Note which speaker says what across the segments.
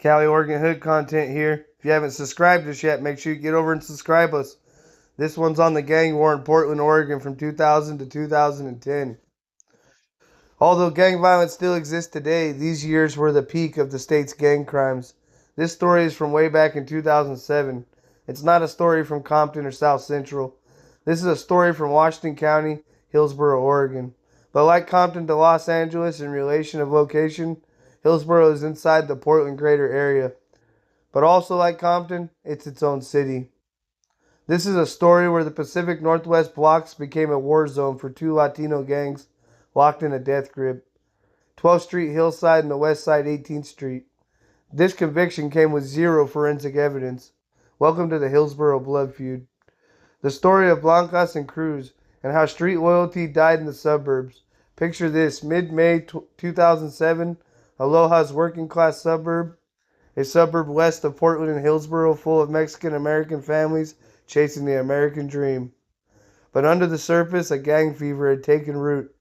Speaker 1: Cali, Oregon Hood content here. If you haven't subscribed us yet, make sure you get over and subscribe us. This one's on the gang war in Portland, Oregon from 2000 to 2010. Although gang violence still exists today, these years were the peak of the state's gang crimes. This story is from way back in 2007. It's not a story from Compton or South Central. This is a story from Washington County, Hillsboro, Oregon. But like Compton to Los Angeles in relation of location, Hillsboro is inside the Portland greater area. But also like Compton, it's its own city. This is a story where the Pacific Northwest blocks became a war zone for two Latino gangs locked in a death grip. 12th Street Hillside and the West Side 18th Street. This conviction came with zero forensic evidence. Welcome to the Hillsboro blood feud. The story of Blancas and Cruz and how street loyalty died in the suburbs. Picture this, mid-May 2007, Aloha's working class suburb, a suburb west of Portland and Hillsboro full of Mexican-American families chasing the American dream. But under the surface, a gang fever had taken root.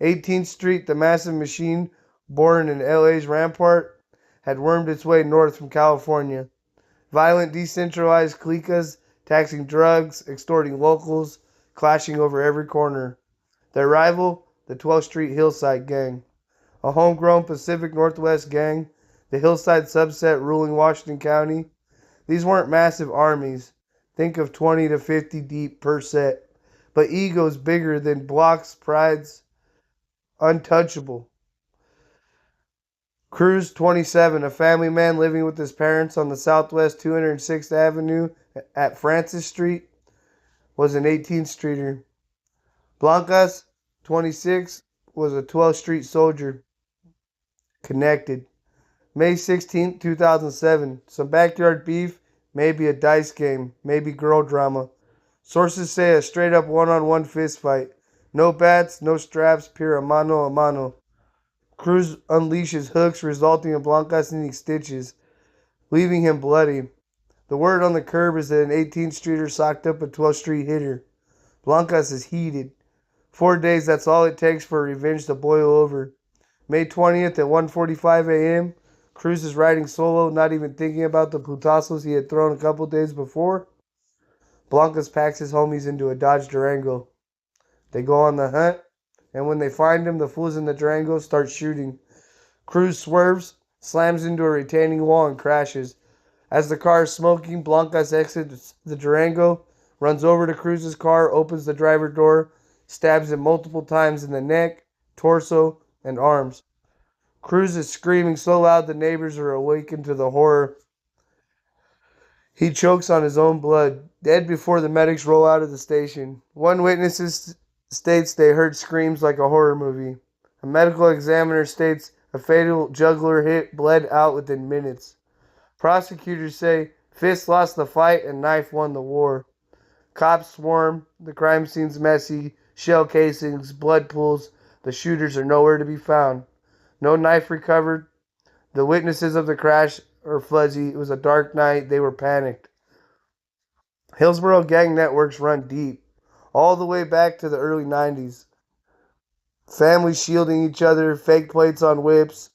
Speaker 1: 18th Street, the massive machine born in LA's Rampart, had wormed its way north from California. Violent, decentralized cliques taxing drugs, extorting locals, clashing over every corner. Their rival, the 12th Street Hillside Gang. A homegrown Pacific Northwest gang, the Hillside subset ruling Washington County. These weren't massive armies. Think of 20 to 50 deep per set. But egos bigger than blocks, prides, untouchable. Cruz, 27, a family man living with his parents on the southwest 206th Avenue at Francis Street, was an 18th Streeter. Blancas, 26, was a 12th Street soldier. Connected. May 16, 2007. Some backyard beef, maybe a dice game, maybe girl drama. Sources say a straight up one-on-one fist fight. No bats, no straps, pure a mano a mano. Cruz unleashes hooks, resulting in Blancas needing stitches, leaving him bloody. The word on the curb is that an 18th Streeter socked up a 12th Street hitter. Blancas is heated. 4 days, that's all it takes for revenge to boil over. May 20th at 1:45 a.m., Cruz is riding solo, not even thinking about the putazos he had thrown a couple days before. Blancas packs his homies into a Dodge Durango. They go on the hunt, and when they find him, the fools in the Durango start shooting. Cruz swerves, slams into a retaining wall, and crashes. As the car is smoking, Blancas exits the Durango, runs over to Cruz's car, opens the driver door, stabs him multiple times in the neck, torso, and arms. Cruz is screaming so loud the neighbors are awakened to the horror. He chokes on his own blood, dead before the medics roll out of the station. One witness states they heard screams like a horror movie. A medical examiner states a fatal jugular hit bled out within minutes. Prosecutors say Fist lost the fight and Knife won the war. Cops swarm, the crime scene's messy, shell casings, blood pools, the shooters are nowhere to be found. No knife recovered. The witnesses of the crash are fuzzy. It was a dark night. They were panicked. Hillsboro gang networks run deep, all the way back to the early 90s. Families shielding each other, fake plates on whips.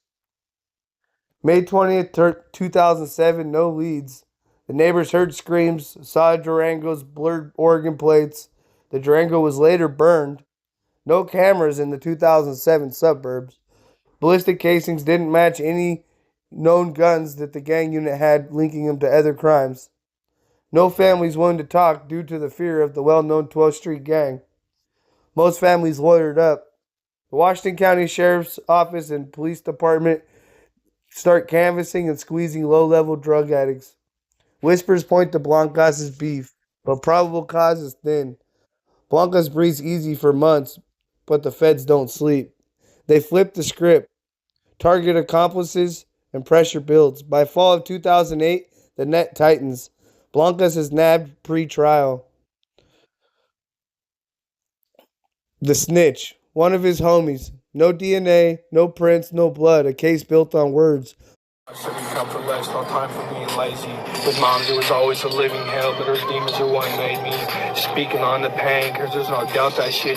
Speaker 1: May 20th, 2007, no leads. The neighbors heard screams, saw Durango's blurred Oregon plates. The Durango was later burned. No cameras in the 2007 suburbs. Ballistic casings didn't match any known guns that the gang unit had, linking them to other crimes. No families willing to talk due to the fear of the well-known 12th Street Gang. Most families lawyered up. The Washington County Sheriff's Office and Police Department start canvassing and squeezing low-level drug addicts. Whispers point to Blancas' beef, but probable cause is thin. Blancas breathes easy for months, but the feds don't sleep. They flip the script, target accomplices, and pressure builds. By fall of 2008, the net tightens. Blancas is nabbed pre-trial. The snitch, one of his homies. No DNA, no prints, no blood. A case built on words.
Speaker 2: I said we come for less, no time for being lazy. With moms, it was always a living hell, but her demons are what made me. Speaking on the pain, cause there's no doubt that shit